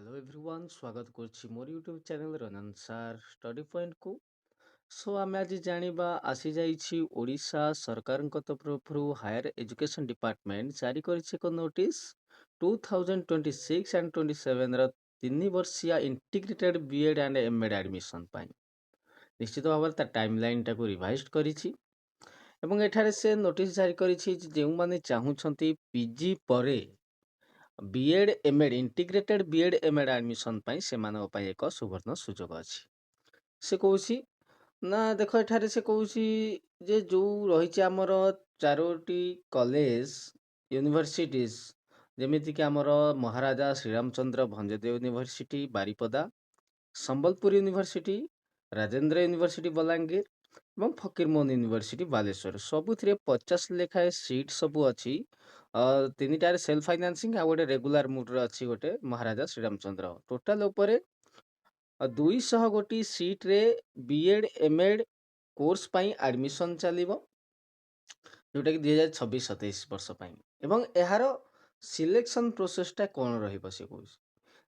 Hello everyone स्वागत करछि मोर YouTube channel रनन सार स्टडी पॉइंट को। सो आम आज जानिबा आसी जाइछि ओडिशा सरकार तरफरु हायर एजुकेशन डिपार्टमेंट जारी करिछि एक नोटिस 2026 एंड 27 र 3 वर्षिया integrated BEd and MEd admission पाई निश्चित भाव ता टाइमलाइन टाको रिवाइज करिछि एवं एठारे से नोटिस जारी करिछि जे माने चाहुछंती पीजी परे BEd MEd integrated BEd MEd admission पाई सेମାନଙ୍କ ପାଇଁ ଏକ ସୁବର୍ଣ୍ଣ ସୁଯୋଗ ଅଛି। ସେ କହୁଛି ନା ଦେଖ ଏଠାରେ ସେ କହୁଛି ଯେ ଯୋଉ ରହିଛି ଆମର ଚାରୋଟି କଲେଜ ୟୁନିଭର୍ସିଟିଜ ଯେମିତିକି ଆମର Maharaja Sriramachandra Bhanjadeo university Baripada, Sambalpur university, Rajendra university Balangir ଏବଂ ଫକୀରମୋହନ ୟୁନିଭର୍ସିଟି ବାଲେଶ୍ୱର ସବୁଥିରେ 50 ଲେଖାଏଁ ସିଟ୍ ସବୁ ଅଛି। ତିନିଟାରେ ସେଲ୍ଫ ଫାଇନାନ୍ସିଂ ଆଉ ଗୋଟେ ରେଗୁଲାର ମୁଡରେ ଅଛି ଗୋଟେ ମହାରାଜା ଶ୍ରୀରାମଚନ୍ଦ୍ର ଟୋଟାଲ ଉପରେ 200 ଗୋଟି ସିଟ୍ରେ ବିଏଡ୍ ଏମଏଡ୍ କୋର୍ସ ପାଇଁ ଆଡମିସନ ଚାଲିବ ଯୋଉଟା କି 2026-27 ବର୍ଷ ପାଇଁ ଏବଂ ଏହାର ସିଲେକ୍ସନ ପ୍ରୋସେସଟା କ'ଣ ରହିବ ସେ କହୁଛି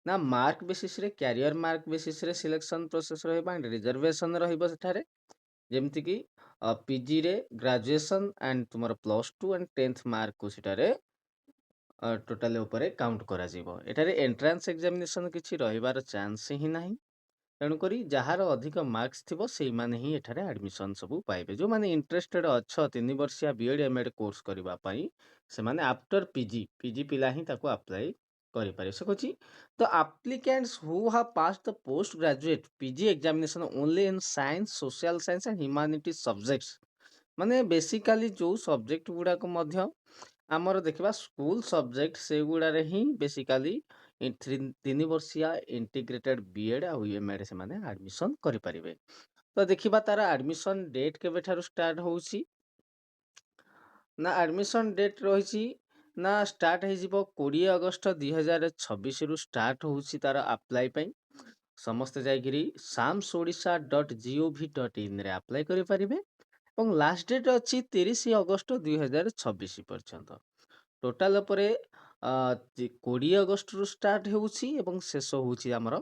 ନା ମାର୍କ ବେସିସରେ କ୍ୟାରିୟର ମାର୍କ ବେସିସରେ ସିଲେକ୍ସନ ପ୍ରୋସେସ ରହିବ ଆଣ୍ଡ ରିଜର୍ଭେସନ ରହିବ ସେଠାରେ ଯେମିତିକି ପିଜିରେ ଗ୍ରାଜୁଏସନ ଆଣ୍ଡ ତୁମର +2 ଆଣ୍ଡ 10th ମାର୍କକୁ ସେଠାରେ ଟୋଟାଲ ଉପରେ କାଉଣ୍ଟ କରାଯିବ। ଏଠାରେ ଏଣ୍ଟ୍ରାନ୍ସ ଏକ୍ଜାମିନେସନ କିଛି ରହିବାର ଚାନ୍ସ ହିଁ ନାହିଁ ତେଣୁକରି ଯାହାର ଅଧିକ ମାର୍କସ ଥିବ ସେଇମାନେ ହିଁ ଏଠାରେ ଆଡମିସନ ସବୁ ପାଇବେ। ଯୋଉମାନେ ଇଣ୍ଟରେଷ୍ଟେଡ ଅଛ 3 ବର୍ଷିଆ ବିଏଡ୍ ଏମଏଡ୍ କୋର୍ସ କରିବା ପାଇଁ ସେମାନେ ଆଫ୍ଟର ପିଜି ପିଲା ହିଁ ତାକୁ ଆପ୍ଲାଏ କରିପାରିବେ। ସେ କହୁଛି the applicants who have pass the post graduate PG examination only in science social science and humanity subjects ମାନେ ବେସିକାଲି ଯୋଉ ସବଜେକ୍ଟ ଗୁଡାକ ମଧ୍ୟ ଆମର ଦେଖିବା ସ୍କୁଲ ସବଜେକ୍ଟ ସେଗୁଡ଼ାରେ ହିଁ ବେସିକାଲି 3 ବର୍ଷିଆ ଇଣ୍ଟିଗ୍ରେଟେଡ ବିଏଡ୍ ଆଉ ଏମଏଡ୍ ସେମାନେ ଆଡମିସନ କରିପାରିବେ। ତ ଦେଖିବା ତାର ଆଡମିସନ ଡେଟ୍ କେବେଠାରୁ ଷ୍ଟାର୍ଟ ହଉଛି ନା ଆଡମିସନ ଡେଟ୍ ରହିଛି ନା ଷ୍ଟାର୍ଟ ହେଇଯିବ 20 ଅଗଷ୍ଟ 2026ରୁ ଷ୍ଟାର୍ଟ ହଉଛି ତାର ଆପ୍ଲାଏ ପାଇଁ ସମସ୍ତେ ଯାଇକିରି samsodisha.gov.in ରେ ଆପ୍ଲାଏ କରିପାରିବେ ଏବଂ ଲାଷ୍ଟ ଡେଟ୍ ଅଛି 30 ଅଗଷ୍ଟ 2026 ପର୍ଯ୍ୟନ୍ତ। ଟୋଟାଲ ଉପରେ 20 ଅଗଷ୍ଟରୁ ଷ୍ଟାର୍ଟ ହେଉଛି ଏବଂ ଶେଷ ହେଉଛି ଆମର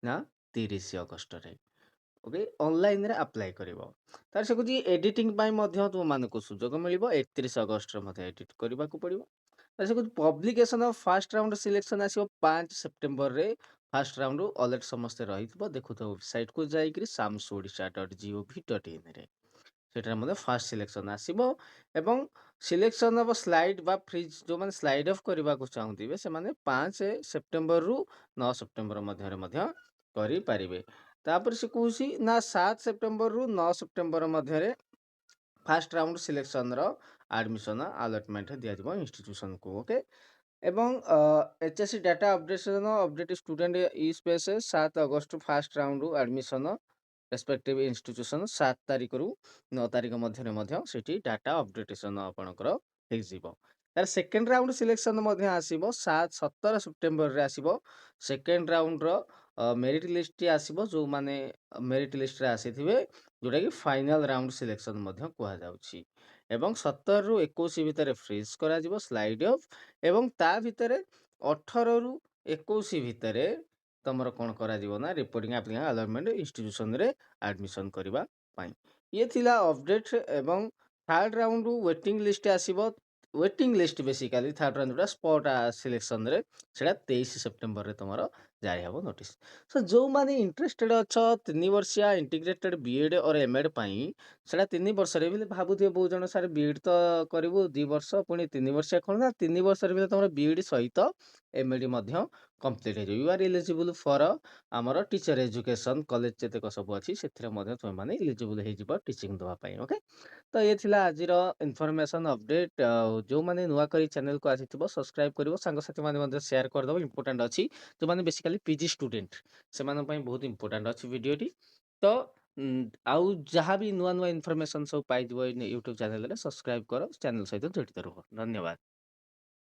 ନା 30 ଅଗଷ୍ଟରେ। ଓକେ ଅନଲାଇନରେ ଆପ୍ଲାଏ କରିବ ତାର ସେ କହୁଛି ଏଡିଟିଂ ପାଇଁ ମଧ୍ୟ ତୁମମାନଙ୍କୁ ସୁଯୋଗ ମିଳିବ 31 ଅଗଷ୍ଟରେ ମଧ୍ୟ ଏଡିଟ୍ କରିବାକୁ ପଡ଼ିବ। ତାର ସେ କହୁଛି publication of first round selection ଆସିବ 5 ସେପ୍ଟେମ୍ବରରେ ଫାର୍ଷ୍ଟ ରାଉଣ୍ଡ ଅଲରେଡି ସମସ୍ତେ ରହିଥିବ ଦେଖୁଥିବ ୱେବସାଇଟକୁ ଯାଇକିରି samsodisha.gov.in ରେ ସେଠାରେ ମଧ୍ୟ ଫାର୍ଷ୍ଟ ସିଲେକ୍ସନ ଆସିବ ଏବଂ ସିଲେକ୍ସନ ଅଫ ସ୍ଲାଇଡ୍ ବା ଫ୍ରିଜ୍ ଯୋଉମାନେ ସ୍ଲାଇଡ୍ ଅଫ୍ କରିବାକୁ ଚାହୁଁଥିବେ ସେମାନେ 5 ସେପ୍ଟେମ୍ବରରୁ 9 ସେପ୍ଟେମ୍ବର ମଧ୍ୟରେ ମଧ୍ୟ କରିପାରିବେ। ତାପରେ ସେ କହୁଛି ନା 7 ସେପ୍ଟେମ୍ବରରୁ 9 ସେପ୍ଟେମ୍ବର ମଧ୍ୟରେ ଫାର୍ଷ୍ଟ ରାଉଣ୍ଡ ସିଲେକ୍ସନର ଆଡମିସନ ଆଲଟମେଣ୍ଟ ଦିଆଯିବ ଇନଷ୍ଟିଟ୍ୟୁସନକୁ। ଓକେ ଏବଂ HSC data updation update student e space 7 August first round admission respective institution 7 ତାରିଖରୁ 9 ତାରିଖ ମଧ୍ୟରେ ମଧ୍ୟ ସେଠି ଡାଟା ଅପଡେଟେସନ ଆପଣଙ୍କର ହେଇଯିବ। ତାର ସେକେଣ୍ଡ ରାଉଣ୍ଡ ସିଲେକ୍ସନ ମଧ୍ୟ ଆସିବ 17 ସେପ୍ଟେମ୍ବରରେ ଆସିବ ସେକେଣ୍ଡ ରାଉଣ୍ଡର ମେରିଟ ଲିଷ୍ଟ ଆସିବ ଯୋଉମାନେ ମେରିଟ ଲିଷ୍ଟରେ ଆସିଥିବେ ଯୋଉଟାକି ଫାଇନାଲ ରାଉଣ୍ଡ ସିଲେକ୍ସନ ମଧ୍ୟ କୁହାଯାଉଛି ଏବଂ 17ରୁ 21 ଭିତରେ ଫ୍ରିଜ୍ କରାଯିବ ସ୍ଲାଇଡ୍ ଅଫ୍ ଏବଂ ତା ଭିତରେ 18ରୁ 21 ଭିତରେ ତମର କ'ଣ କରାଯିବ ନା ରିପୋର୍ଟିଂ ଆପ୍ଲିକେସନ ଆଲଟମେଣ୍ଟ ଇନଷ୍ଟିଟ୍ୟୁସନରେ ଆଡମିସନ କରିବା ପାଇଁ। ଇଏ ଥିଲା ଅପଡେଟ ଏବଂ ଥାର୍ଡ ରାଉଣ୍ଡ ୱେଟିଂ ଲିଷ୍ଟ ଆସିବ waiting list basically third round spot ସିଲେକ୍ସନରେ ସେଟା 23 ସେପ୍ଟେମ୍ବରରେ ତମର ଜାରି ହେବ ନୋଟିସ୍। ସୋ ଯୋଉମାନେ ଇଣ୍ଟରେଷ୍ଟେଡ ଅଛ 3 ବର୍ଷିଆ ଇଣ୍ଟିଗ୍ରେଟେଡ ବିଏଡ୍ ଅର୍ ଏମଏଡ୍ ପାଇଁ ସେଟା 3 ବର୍ଷରେ ବି ଭାବୁଥିବେ ବହୁତ ଜଣ ସାର୍ ବିଏଡ୍ ତ କରିବୁ 2 ବର୍ଷ ପୁଣି 3 ବର୍ଷିଆ କ'ଣ ନା 3 ବର୍ଷରେ ବି ତମର ବିଏଡ୍ ସହିତ ଏମଏଡ୍ ମଧ୍ୟ କମ୍ପ୍ଲିଟ୍ ହେଇଯିବ। ୟୁ ଆର୍ ଇଲିଜିବୁଲ ଫର ଆମର ଟିଚର ଏଜୁକେସନ କଲେଜ ଯେତେକ ସବୁ ଅଛି ସେଥିରେ ମଧ୍ୟ ତୁମେମାନେ ଇଲିଜିବୁଲ ହେଇଯିବ ଟିଚିଂ ଦେବା ପାଇଁ। ଓକେ ତ ଏ ଥିଲା ଆଜିର ଇନଫର୍ମେସନ ଅପଡେଟ୍। ଯୋଉମାନେ ନୂଆ କରି ଚ୍ୟାନେଲକୁ ଆସିଥିବ ସବସ୍କ୍ରାଇବ କରିବ ସାଙ୍ଗସାଥି ମାନେ ମଧ୍ୟ ସେୟାର କରିଦେବ ଇମ୍ପୋର୍ଟାଣ୍ଟ ଅଛି ଯୋଉମାନେ ବେସିକାଲି ପିଜି ଷ୍ଟୁଡେଣ୍ଟ ସେମାନଙ୍କ ପାଇଁ ବହୁତ ଇମ୍ପୋର୍ଟାଣ୍ଟ ଅଛି ଭିଡ଼ିଓଟି। ତ ଆଉ ଯାହା ବି ନୂଆ ନୂଆ ଇନଫର୍ମେସନ ସବୁ ପାଇଯିବ ୟୁଟ୍ୟୁବ ଚ୍ୟାନେଲରେ ସବସ୍କ୍ରାଇବ କର ଚ୍ୟାନେଲ ସହିତ ଜଡ଼ିତ ରୁହ। ଧନ୍ୟବାଦ।